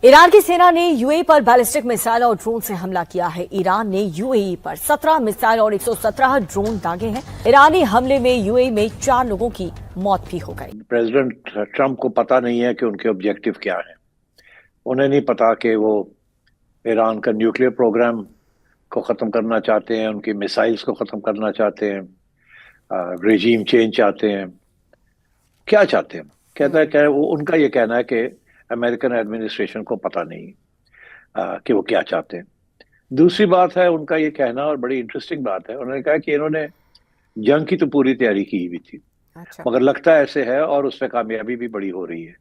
Iran की सेना ने यूएई पर बैलिस्टिक मिसाइल और ड्रोन से हमला किया है। ईरान ने यूएई पर 17 मिसाइल और 117 ड्रोन दागे हैं। ईरानी हमले में यूएई में 4 लोगों की मौत भी हो गई। प्रेसिडेंट ट्रंप को पता नहीं है कि उनके ऑब्जेक्टिव क्या है। उन्हें नहीं पता कि वो ईरान का न्यूक्लियर प्रोग्राम को ख़त्म करना चाहते हैं, उनकी मिसाइल्स को ख़त्म करना चाहते हैं, रेजीम चेंज चाहते हैं, क्या चाहते हैं। कहता है क्या वो, उनका ये कहना है कि अमेरिकन एडमिनिस्ट्रेशन को पता नहीं कि वो क्या चाहते हैं। दूसरी बात है उनका ये कहना, और बड़ी इंटरेस्टिंग बात है, उन्होंने कहा कि इन्होंने जंग की तो पूरी तैयारी की हुई थी, अच्छा। मगर लगता ऐसे है, और उसमें कामयाबी भी बड़ी हो रही है,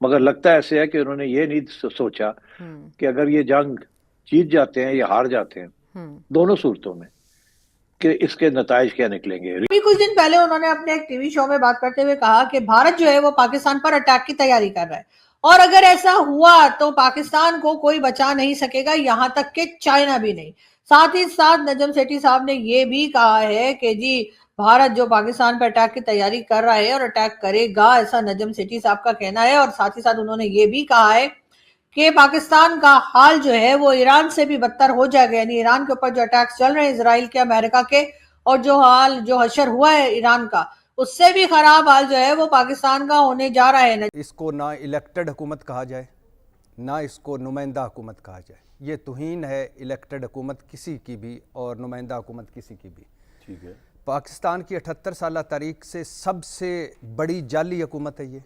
मगर लगता ऐसे है कि उन्होंने ये नहीं सोचा कि अगर ये जंग जीत जाते हैं या हार जाते हैं, दोनों सूरतों में, कि इसके नताइज क्या निकलेंगे। अभी कुछ दिन पहले उन्होंने अपने एक टीवी शो में बात करते हुए कहा कि भारत जो है वो पाकिस्तान पर अटैक की तैयारी कर रहा है, और अगर ऐसा हुआ तो पाकिस्तान को कोई बचा नहीं सकेगा, यहां तक कि चाइना भी नहीं। साथ ही साथ नजम सेठी साहब ने ये भी कहा है कि जी भारत जो पाकिस्तान पर अटैक की तैयारी कर रहा है और अटैक करेगा, ऐसा नजम सेठी साहब का कहना है। और साथ ही साथ उन्होंने ये भी कहा है कि पाकिस्तान का हाल जो है वो ईरान से भी बदतर हो जाएगा, यानी ईरान के ऊपर जो अटैक्स चल रहे हैं इसराइल के, अमेरिका के, और जो हशर हुआ है ईरान का, उससे भी खराब हाल जो है वो पाकिस्तान का होने जा रहा है। इसको ना इलेक्टेड हुकूमत कहा जाए, ना इसको नुमाइंदा हुकूमत कहा जाए। ये तौहीन है इलेक्टेड हुकूमत किसी की भी और नुमाइंदा हुकूमत किसी की भी। ठीक है, पाकिस्तान की 78 साल तारीख से सबसे बड़ी जाली हुकूमत है, ये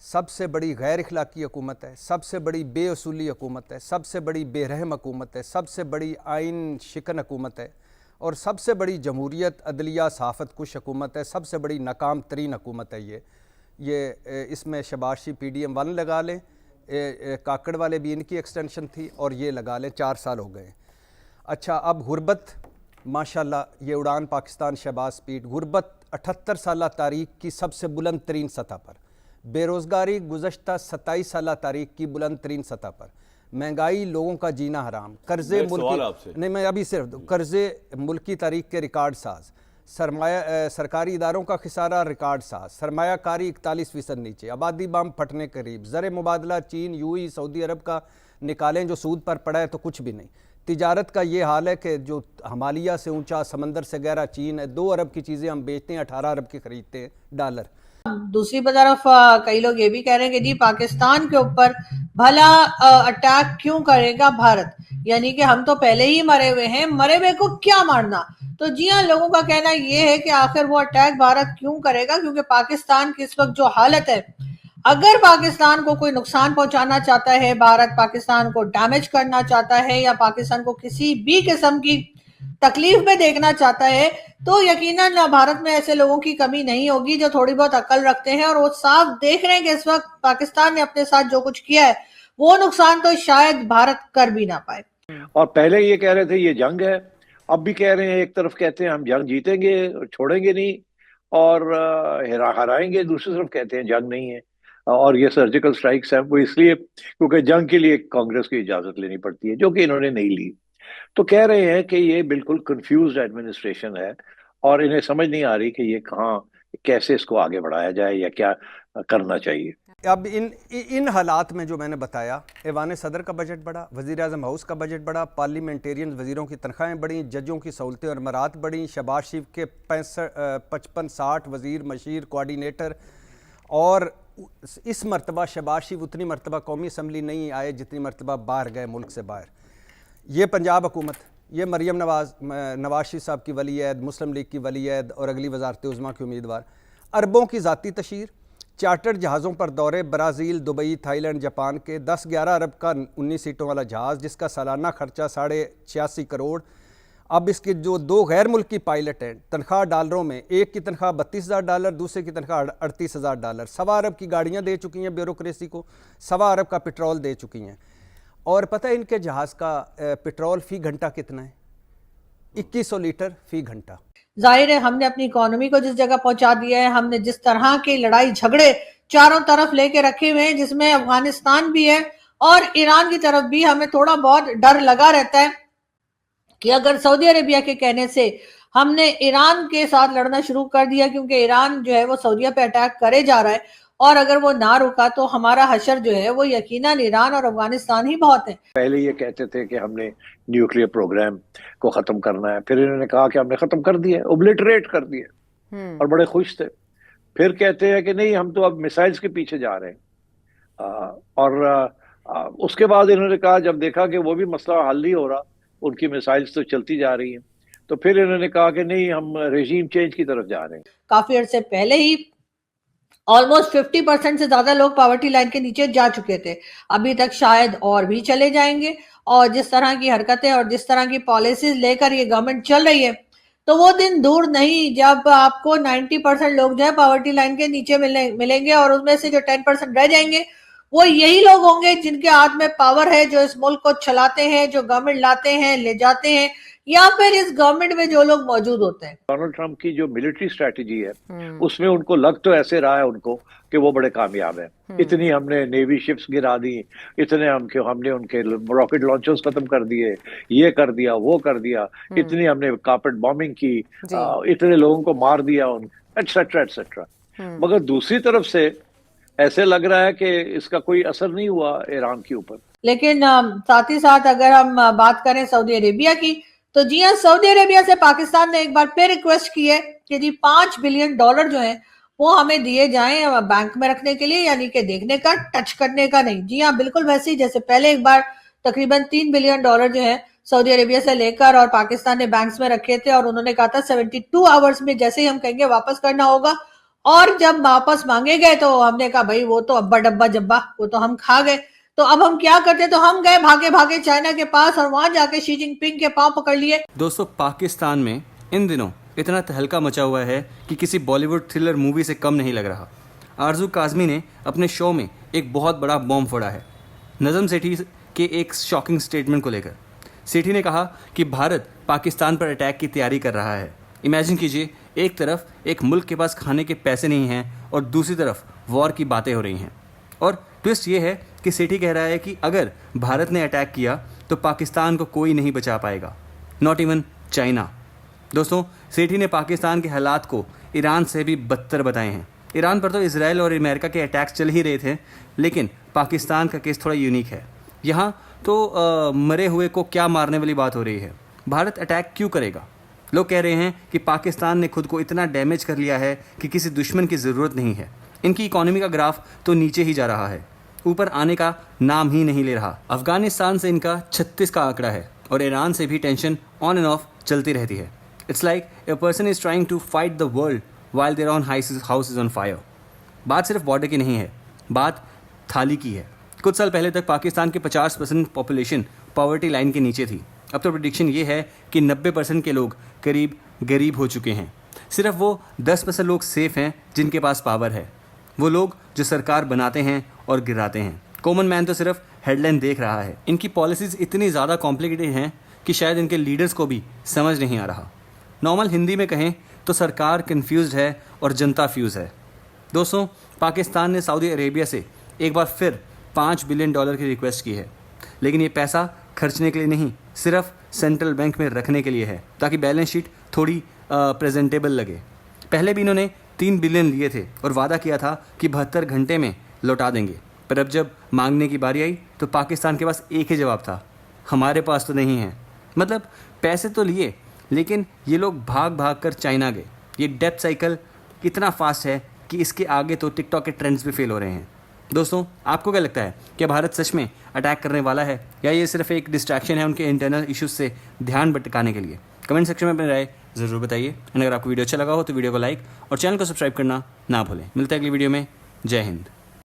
सबसे बड़ी गैर इखलाकी हुकूमत है, सबसे बड़ी बेअसूली हुकूमत है, सबसे बड़ी बेरहम हुकूमत है, सबसे बड़ी आइन शिकन हुकूमत है, और सबसे बड़ी जमहूरियत अदलिया सहाफ़त कुश हुकूमत है, सबसे बड़ी नाकाम तरीन हुकूमत है ये। इसमें शबाशी PDM 1 लगा लें, काकड़ वाले भी इनकी एक्सटेंशन थी, और ये लगा लें 4 साल हो गए। अच्छा, अब गुरबत माशाल्लाह ये उड़ान पाकिस्तान शहबाज स्पीड, गुरबत 78 साल तारीख की सबसे बुलंद तरीन सतह पर, बेरोज़गारी गुज़श्ता 27 साल तारीख की बुलंद तरीन सतह पर, महंगाई, लोगों का जीना हराम, कर्जे मुल्की नहीं, मैं अभी सिर्फ कर्जे मुल्की तारीख के रिकॉर्ड साज, सरकारी इदारों का खिसारा रिकॉर्ड साज, सरमायाकारी 41% नीचे, आबादी बम फटने करीब, ज़र मुबादला चीन, UAE, सऊदी अरब का निकालें जो सूद पर पड़ा है तो कुछ भी नहीं। तिजारत का ये हाल है कि जो हिमालय से ऊंचा, समंदर से गहरा चीन है, 2 अरब की चीज़ें हम बेचते हैं, 18 अरब की खरीदते हैं डॉलर। दूसरी तरफ कई लोग ये भी कह रहे हैं कि जी पाकिस्तान के ऊपर भला अटैक क्यों करेगा भारत, यानी कि हम तो पहले ही मरे हुए हैं, मरे हुए को क्या मारना। तो जी हाँ, लोगों का कहना ये है कि आखिर वो अटैक भारत क्यों करेगा, क्योंकि पाकिस्तान की इस वक्त जो हालत है, अगर पाकिस्तान को कोई नुकसान पहुंचाना चाहता है, भारत पाकिस्तान को डैमेज करना चाहता है या पाकिस्तान को किसी भी किस्म की तकलीफ में देखना चाहता है, तो यकीनन भारत में ऐसे लोगों की कमी नहीं होगी जो थोड़ी बहुत अकल रखते हैं, और वो साफ देख रहे हैं कि इस वक्त पाकिस्तान ने अपने साथ जो कुछ किया है वो नुकसान तो शायद भारत कर भी ना पाए। और पहले ये कह रहे थे ये जंग है, अब भी कह रहे हैं, एक तरफ कहते हैं हम जंग जीतेंगे, छोड़ेंगे नहीं, और हराएंगे, दूसरी तरफ कहते हैं जंग नहीं है। और ये सर्जिकल स्ट्राइक्स है वो इसलिए क्योंकि जंग के लिए कांग्रेस की इजाजत लेनी पड़ती है, जो कि इन्होंने नहीं ली। तो कह रहे हैं कि ये बिल्कुल कंफ्यूज्ड एडमिनिस्ट्रेशन है, और इन्हें समझ नहीं आ रही कि ये कहाँ, कैसे इसको आगे बढ़ाया जाए या क्या करना चाहिए। अब इन हालात में जो मैंने बताया, ऐवान सदर का बजट बढ़ा, वज़ीर आज़म हाउस का बजट बढ़ा, पार्लियामेंटेरियन वज़ीरों की तनख्वाहें बढ़ी, जजों की सहूलतें और मरात बढ़ी, शहबाज शरीफ के 55-60 वज़ीर, मशीर, कोऑर्डिनेटर, और इस मरतबा शहबाज शरीफ उतनी मरतबा कौमी असम्बली नहीं आए जितनी मरतबा बाहर गए मुल्क से बाहर। ये पंजाब हुकूमत, ये मरीम नवाज शरीफ साहब की वलीयद, मुस्लिम लीग की वलीयद और अगली वजारत उज़्मा की उम्मीदवार, अरबों की ज़ाती तशीर, चार्टर्ड जहाज़ों पर दौरे, ब्राज़ील, दुबई, थाईलैंड, जापान के, 10-11 अरब का 19 सीटों वाला जहाज़ जिसका सालाना खर्चा 86.5 करोड़। अब इसके जो 2 गैर मुल्की पायलट हैं, तनख्वाह डॉलरों में, एक की तनख्वाह $32,000, दूसरे की तनख्वाह $38,000, 1.25 अरब की गाड़ियाँ दे चुकी हैं ब्यूरोक्रेसी को, 1.25 अरब का पेट्रोल दे चुकी हैं। और पता है इनके जहाज़ का पेट्रोल फ़ी घंटा कितना है? 2100 लीटर फ़ी घंटा। जाहिर है हमने अपनी इकोनॉमी को जिस जगह पहुंचा दिया है, हमने जिस तरह के लड़ाई झगड़े चारों तरफ लेके रखे हुए हैं, जिसमें अफगानिस्तान भी है और ईरान की तरफ भी, हमें थोड़ा बहुत डर लगा रहता है कि अगर सऊदी अरेबिया के कहने से हमने ईरान के साथ लड़ना शुरू कर दिया, क्योंकि ईरान जो है वो सऊदीया पे अटैक करे जा रहा है, और अगर वो ना रुका तो हमारा हशर जो है वो यकीनन ईरान और अफगानिस्तान ही बहुत है। पहले ये कहते थे कि हमने न्यूक्लियर प्रोग्राम को खत्म करना है, फिर इन्होंने कहा कि हमने खत्म कर दिया, ओब्लिटरेट कर दिया, और बड़े खुश थे। फिर कहते हैं कि नहीं, हम तो अब मिसाइल्स के पीछे जा रहे हैं। उसके बाद इन्होंने कहा, जब देखा कि वो भी मसला हल नहीं हो रहा, उनकी मिसाइल्स तो चलती जा रही हैं, तो फिर इन्होंने कहा कि नहीं, हम रेजीम चेंज की तरफ जा रहे हैं। काफी अर्से पहले ही ऑलमोस्ट 50% से ज्यादा लोग पॉवर्टी लाइन के नीचे जा चुके थे, अभी तक शायद और भी चले जाएंगे। और जिस तरह की हरकतें और जिस तरह की पॉलिसीज लेकर ये गवर्नमेंट चल रही है, तो वो दिन दूर नहीं जब आपको 90% लोग जो है पॉवर्टी लाइन के नीचे मिलेंगे, और उसमें से जो 10% रह जाएंगे वो यही लोग होंगे जिनके हाथ में पावर है, जो इस मुल्क को चलाते हैं, जो गवर्नमेंट लाते हैं, ले जाते हैं, या फिर इस गवर्नमेंट में जो लोग मौजूद होते हैं। डोनाल्ड ट्रंप की जो मिलिट्री स्ट्रेटजी है, उसमें उनको लग तो ऐसे रहा है उनको कि वो बड़े कामयाब हैं। इतनी हमने नेवी शिप्स गिरा दी, इतने हमने उनके रॉकेट लॉन्चर्स खत्म कर दिए, ये कर दिया, वो कर दिया, इतनी हमने कार्पेट बॉम्बिंग की, इतने लोगों को मार दिया, एटसेट्रा एटसेट्रा। मगर दूसरी तरफ से ऐसे लग रहा है कि इसका कोई असर नहीं हुआ ईरान के ऊपर। लेकिन साथ ही साथ अगर हम बात करें सऊदी अरेबिया की, तो जी हाँ, सऊदी अरेबिया से पाकिस्तान ने एक बार फिर रिक्वेस्ट की है कि जी $5 बिलियन जो है वो हमें दिए जाएं बैंक में रखने के लिए, यानी कि देखने का, टच करने का नहीं। जी हाँ, बिल्कुल वैसे ही जैसे पहले एक बार तकरीबन $3 बिलियन जो है सऊदी अरेबिया से लेकर और पाकिस्तान ने बैंक्स में रखे थे, और उन्होंने कहा था 72 आवर्स में जैसे ही हम कहेंगे वापस करना होगा। और जब वापस मांगे गए तो हमने कहा भाई वो तो अब्बा डब्बा जब्बा, वो तो हम खा गए। तो अब हम क्या करते, तो हम गए भागे भागे चाइना के पास और वहां जाके शी जिनपिंग के पांव पकड़ लिए। दोस्तों, पाकिस्तान में इन दिनों इतना तहलका मचा हुआ है कि किसी बॉलीवुड थ्रिलर मूवी से कम नहीं लग रहा। आरजू काज़मी ने अपने शो में एक बहुत बड़ा बॉम्ब फोड़ा है नज़म सेठी के एक शॉकिंग स्टेटमेंट को लेकर। सेठी ने कहा कि भारत पाकिस्तान पर अटैक की तैयारी कर रहा है। इमेजिन कीजिए, एक तरफ एक मुल्क के पास खाने के पैसे नहीं हैं और दूसरी तरफ वॉर की बातें हो रही हैं। और ट्विस्ट ये है कि सेठी कह रहा है कि अगर भारत ने अटैक किया तो पाकिस्तान को कोई नहीं बचा पाएगा, नॉट इवन चाइना। दोस्तों, सेठी ने पाकिस्तान के हालात को ईरान से भी बदतर बताए हैं। ईरान पर तो इजराइल और अमेरिका के अटैक्स चल ही रहे थे, लेकिन पाकिस्तान का केस थोड़ा यूनिक है। यहाँ तो मरे हुए को क्या मारने वाली बात हो रही है। भारत अटैक क्यों करेगा? लोग कह रहे हैं कि पाकिस्तान ने खुद को इतना डैमेज कर लिया है कि किसी दुश्मन की ज़रूरत नहीं है। इनकी इकॉनमी का ग्राफ तो नीचे ही जा रहा है, ऊपर आने का नाम ही नहीं ले रहा। अफगानिस्तान से इनका 36 का आंकड़ा है और ईरान से भी टेंशन ऑन एंड ऑफ चलती रहती है। It's like a person is trying to fight the world while their own house is on fire. बात सिर्फ बॉर्डर की नहीं है, बात थाली की है। कुछ साल पहले तक पाकिस्तान के 50% पॉपुलेशन पॉवर्टी लाइन के नीचे थी। अब तो प्रेडिक्शन ये है कि 90% के लोग करीब गरीब हो चुके हैं। सिर्फ वो 10% लोग सेफ हैं जिनके पास पावर है, वो लोग जो सरकार बनाते हैं और गिराते हैं। कॉमन मैन तो सिर्फ हेडलाइन देख रहा है। इनकी पॉलिसीज़ इतनी ज़्यादा कॉम्प्लिकेटेड हैं कि शायद इनके लीडर्स को भी समझ नहीं आ रहा। नॉर्मल हिंदी में कहें तो सरकार कन्फ्यूज़ है और जनता फ्यूज़ है। दोस्तों, पाकिस्तान ने सऊदी अरेबिया से एक बार फिर $5 बिलियन की रिक्वेस्ट की है, लेकिन ये पैसा खर्चने के लिए नहीं, सिर्फ सेंट्रल बैंक में रखने के लिए है, ताकि बैलेंस शीट थोड़ी प्रेजेंटेबल लगे। पहले भी इन्होंने 3 बिलियन लिए थे और वादा किया था कि 72 घंटे में लौटा देंगे, पर अब जब मांगने की बारी आई तो पाकिस्तान के पास एक ही जवाब था, हमारे पास तो नहीं है। मतलब पैसे तो लिए, लेकिन ये लोग भाग भाग कर चाइना गए। ये डेप्थ साइकिल इतना फास्ट है कि इसके आगे तो टिकटॉक के ट्रेंड्स भी फेल हो रहे हैं। दोस्तों, आपको क्या लगता है, क्या भारत सच में अटैक करने वाला है या ये सिर्फ एक डिस्ट्रैक्शन है उनके इंटरनल इश्यूज से ध्यान भटकाने के लिए? कमेंट सेक्शन में अपनी राय ज़रूर बताइए। और अगर आपको वीडियो अच्छा लगा हो तो वीडियो को लाइक और चैनल को सब्सक्राइब करना ना भूलें। मिलते हैं अगली वीडियो में। जय हिंद।